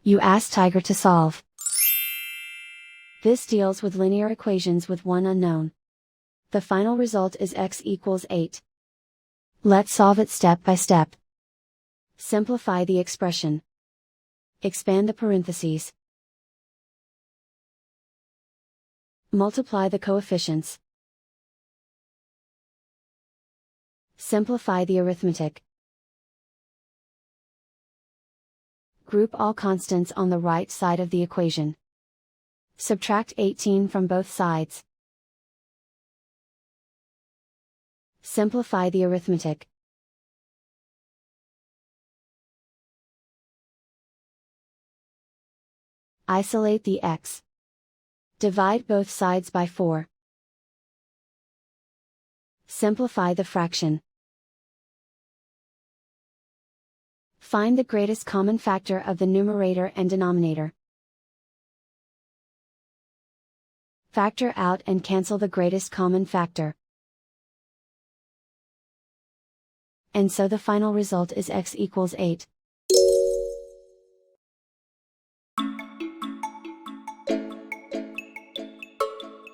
You ask Tiger to solve. This deals with linear equations with one unknown. The final result is x equals 8. Let's solve it step by step. Simplify the expression. Expand the parentheses. Multiply the coefficients. Simplify the arithmetic. Group all constants on the right side of the equation. Subtract 18 from both sides. Simplify the arithmetic. Isolate the x. Divide both sides by 4. Simplify the fraction. Find the greatest common factor of the numerator and denominator. Factor out and cancel the greatest common factor. And so the final result is x equals 8.